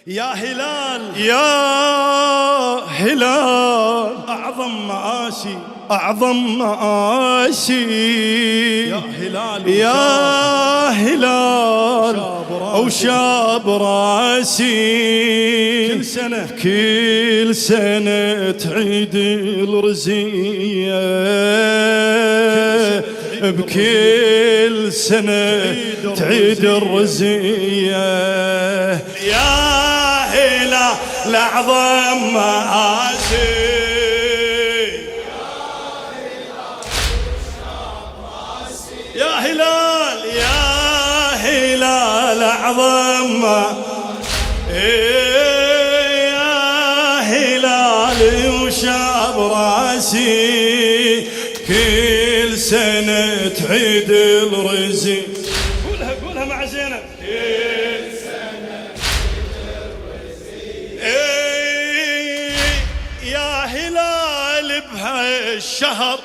يا هلال يا هلال أعظم مآسي أعظم مآسي يا هلال يا هلال أو وشاب راسي كل سنة تعيد الرزية بكل سنة تعيد الرزية يا هلال أعظم مآسي يا هلال يا هلال أعظم يا هلال وشاب راسي كل سنة تعيد الرزق. قولها مع زينب. كل سنة تعيد الرزق يا هلال بهالشهر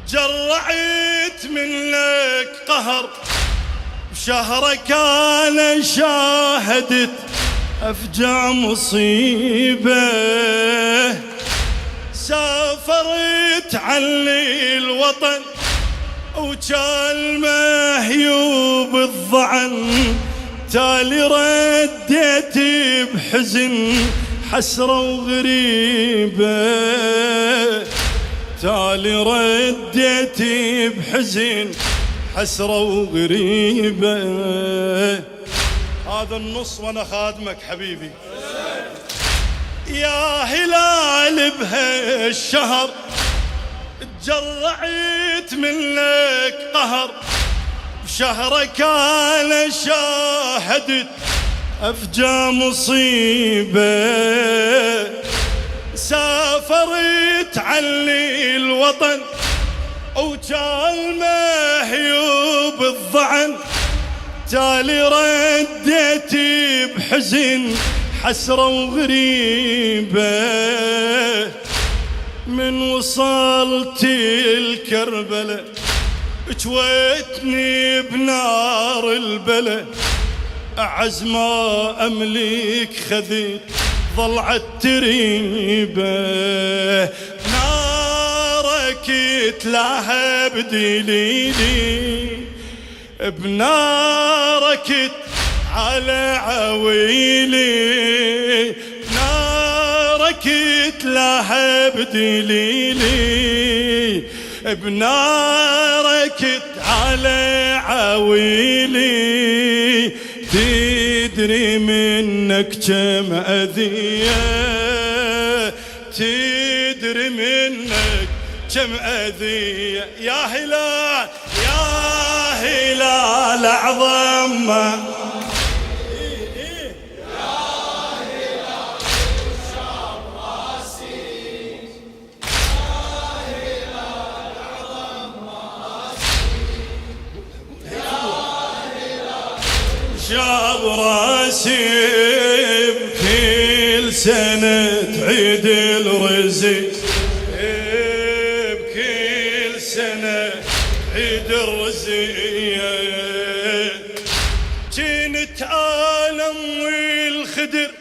تجرعت منك قهر بشهرك أنا شاهدت أفجع مصيبة سافرت عني الوطن وكان مهيوب الظعن تالي رديت بحزن حسرة وغريبة تالي رديت بحزن حسرة وغريبة. هذا النص وانا خادمك حبيبي. يا هلال بهالشهر تجرعت منك قهر بشهرك انا شاهدت افجع مصيبة سافرت عني الوطن وكان مهيوب الظعن تالي رديت بحزن حسرة وغريبة من وصلت الكربلة جويتني بنار البلة أعز ما أملك خذيت ضلعت تريبة نارك تلهب دليلي بنارك على عويلي نارك تلهب دليلي بنارك على عويلي تدري منك كم أذية تدري منك كم أذية يا هلال يا هلال أعظم شاب راسي بكل سنة تعيد الرزق بكل سنة تعيد الرزق كنت أنا أمي الخدر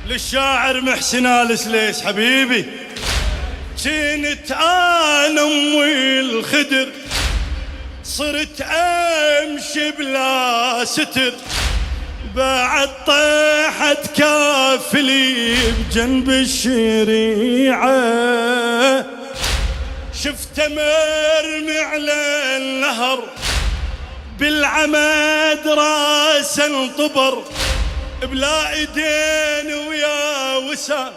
للشاعر محسن آل سليس حبيبي كنت أنا أمي الخدر صرت أمشي بلا ستر بعد طيحت كافلي بجنب الشريعة شفته مرمي على النهر بالعمد راسا انطبر بلا ايدين ويا وسام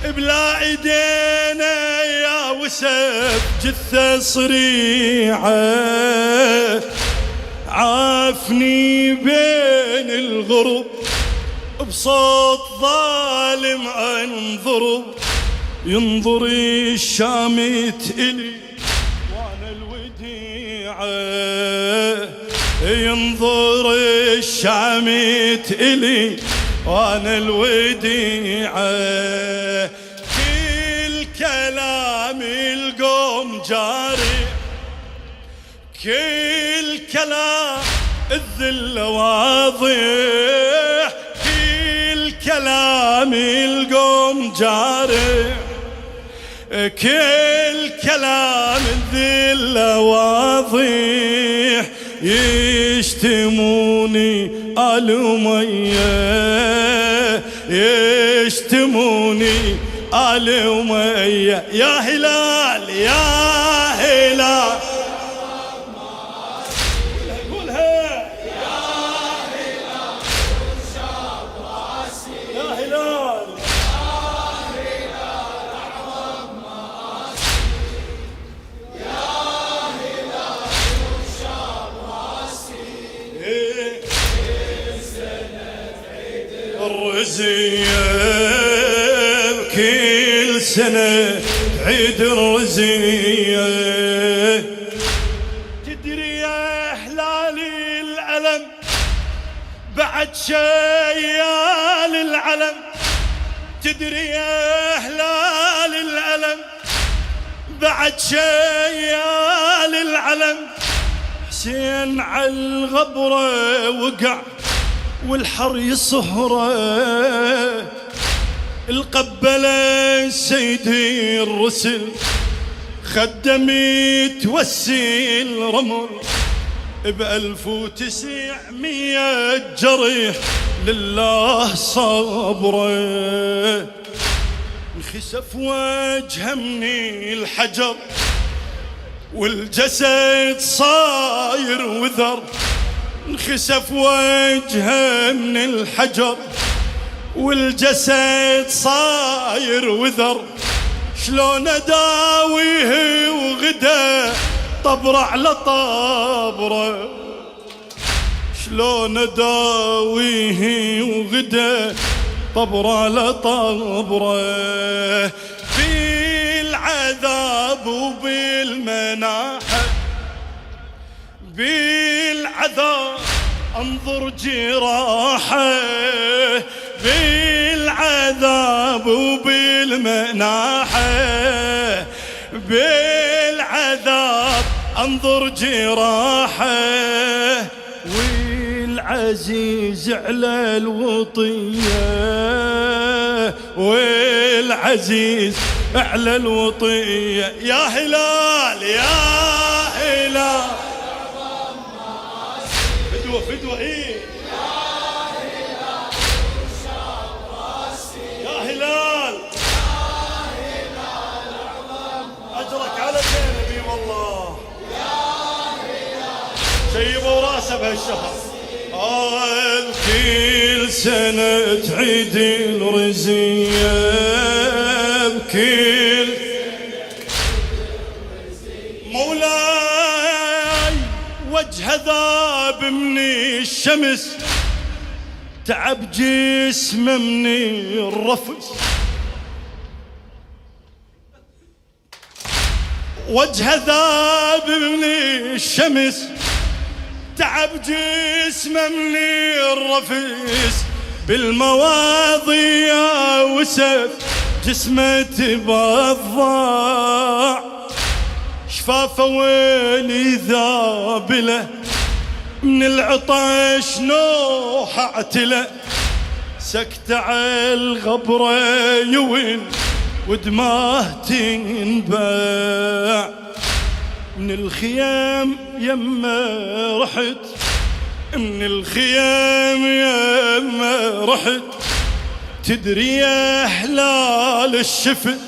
بلا ايدين يا وسام جثة صريعة عافني بين الغرب بصوت ظالم انظر ينظر الشامت إلي وانا الوديعة ينظر الشامت إلي وانا الوديعة كل كلام القوم جاري كل كلام الذل واضح كلام القوم جارح، كل كلام الذلة واضح، يشتموني آل أمية، يشتموني آل أمية. يا هلال يا هلال قولها يا هلال شاب راسي، يا هلال الرزية كل سنة عيد الرزية. تدري يا هلالي الألم بعد شيال العلم، تدري يا هلال الألم بعد شيال العلم. حسين عالغبرة وقع والحر يصهره، القبلة سيدي الرسل خدمي توسي الرمل، ب1900 جريح لله صبره. انخسف وجهه من الحجر والجسد صاير وذر، انخسف وجهه من الحجر والجسد صاير وذر. شلون اداويه وغدا طبره على طبره، شلون اداويه وغدا طبره على طبره. بالعذاب وبالمناحه، بالعذاب انظر جراحه، بالعذاب وبالمناحه، بالعذاب انظر جراحه. والعزيز على الوطيه، والعزيز على الوطيه. يا هلال يا هلال فدوة فدوة ايه يا هلال شاب راسي، يا هلال اجرك على جانبي والله، يا هلال شيبوا راسه بهالشهر. كل سنة تعيد الرزية، بكل مولاي وجه ذاب من الشمس، تعب جسمه من الرفس، وجه ذاب من الشمس، تعب جسمه من الرفس. بالمواضيع وسف جسمه تبضع، شفافه ويلي ذابله من العطش نوح اعتله. سكت على الغبره يوين ودماه تنباع، من الخيام يما رحت، من الخيام يما رحت. تدري يا هلال الشفت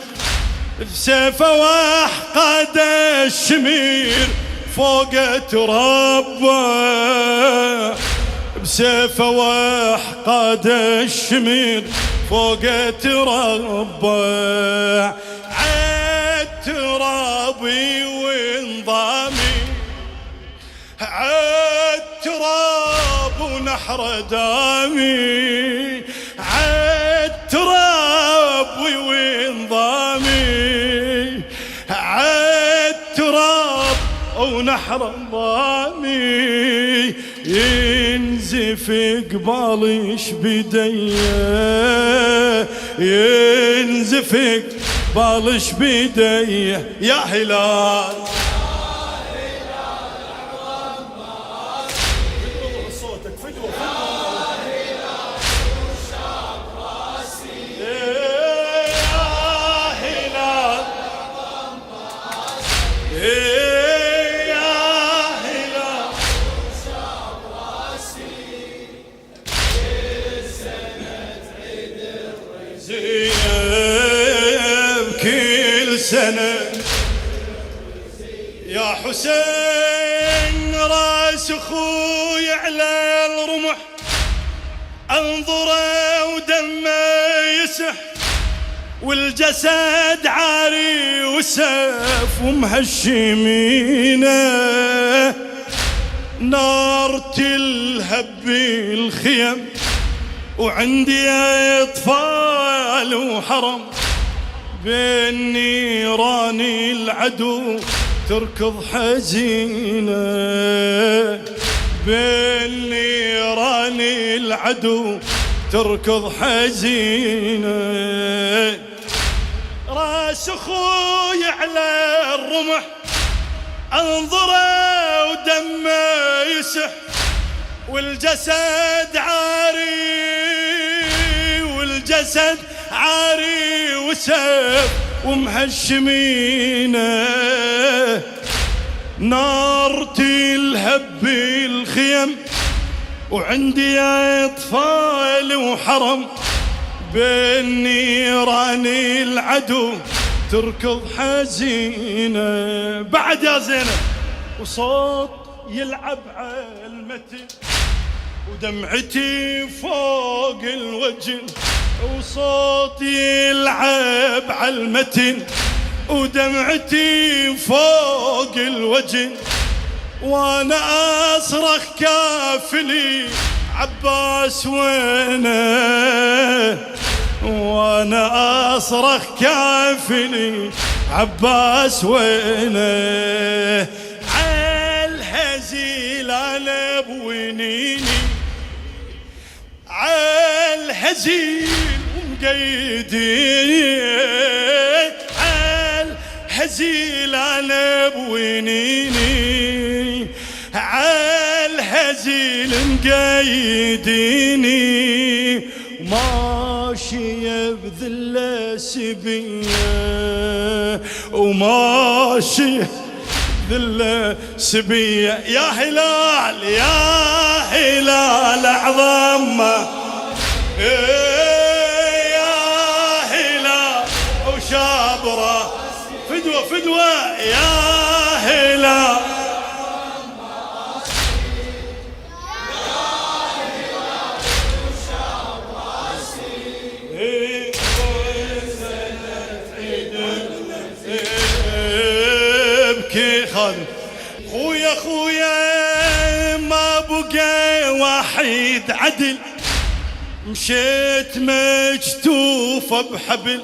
بسيفه واحقد الشمير فوق تربه، بسيفه واحقد الشمير فوق تربه. عالترابي وانضامي، عالتراب ونحر دامي، عالتراب وانضامي، عالتراب ونحر ضامي. ينزف قبالش بديه، ينزف قبالش بديه. يا هلال زينب كل سنة يا حسين راس اخوي على الرمح انظره ودمه يسح والجسد عاري وسيف ومهشمينه نار تلهب بالخيم وعندي اطفال وحرم بين نيران العدو تركض حزينة بين نيران العدو تركض حزينة راس اخوي على الرمح انظره ودمه يسح والجسد عاري وسيف ومهشمينه نار تلهب بالخيم وعندي اطفال وحرم بين نيران العدو تركض حزينة بعد يا زينب وصوت يلعب على المتن ودمعتي فوق الوجه وصوت يلعب على المتن ودمعتي فوق الوجه وانا اصرخ كافلي عباس وينه وانا اصرخ كافلي عباس وينه عالهزيل انا بوينيني عالهزيل ومقيديني عالهزيل انا بوينيني عالهزيل مقيديني ماشية بذلة سبية وماشية بذلة سبية يا هلال يا هلال عظمة يا هلال وشابرة فدوة يا هلال خويا ما بقى واحد عدل مشيت مجتوفة بحبل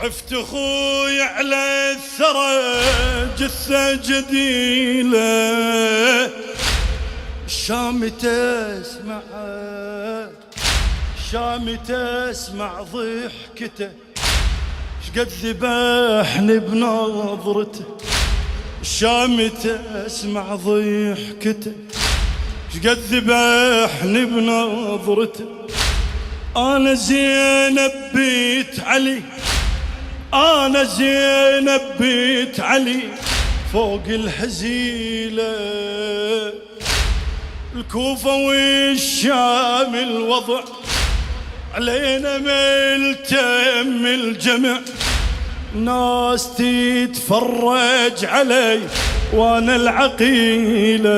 عفت اخوي على الثرى جثة جديلة الشام تسمع ضحكته شقد ذبحني بنظرته الشام تسمع ضحكته شقد ذبحني بنظرته انا زينب بيت علي انا زينب بيت علي فوق الهزيله الكوفه والشام الوضع علينا ملتم الجمع ناس تتفرج علي وانا العقيلة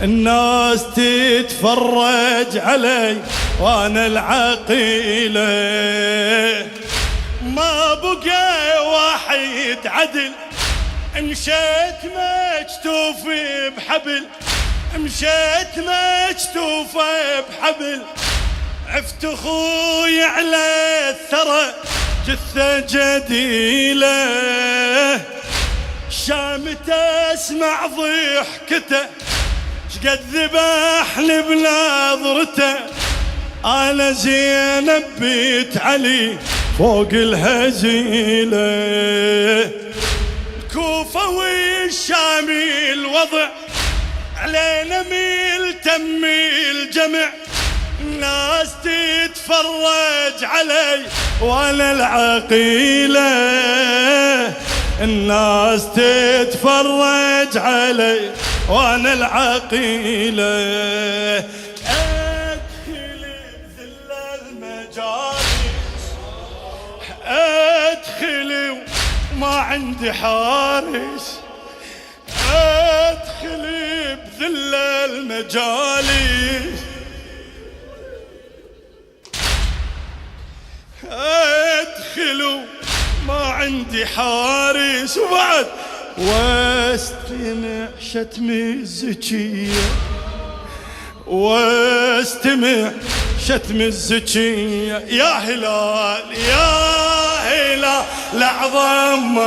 الناس تتفرج علي وانا العقيلة ما بقى واحد عدل مشيت مجتوف بحبل مشيت مجتوف بحبل عفت اخوي على الثرى جثة جديلة الشام تسمع ضحكته شقد ذبحني بنظرته انا زينب بيت علي فوق الهزيلة الكوفة والشام الوضع علينا ملتم الجمع الناس تتفرج علي وانا العقيلة الناس تتفرج علي وانا العقيلة ادخل بذل عندي حارس ادخل بذل المجالس، ادخل ما عندي حارس وبعد واستمع شتم الزكية، واستمع شتم الزكية. يا هلال يا هلال اعظم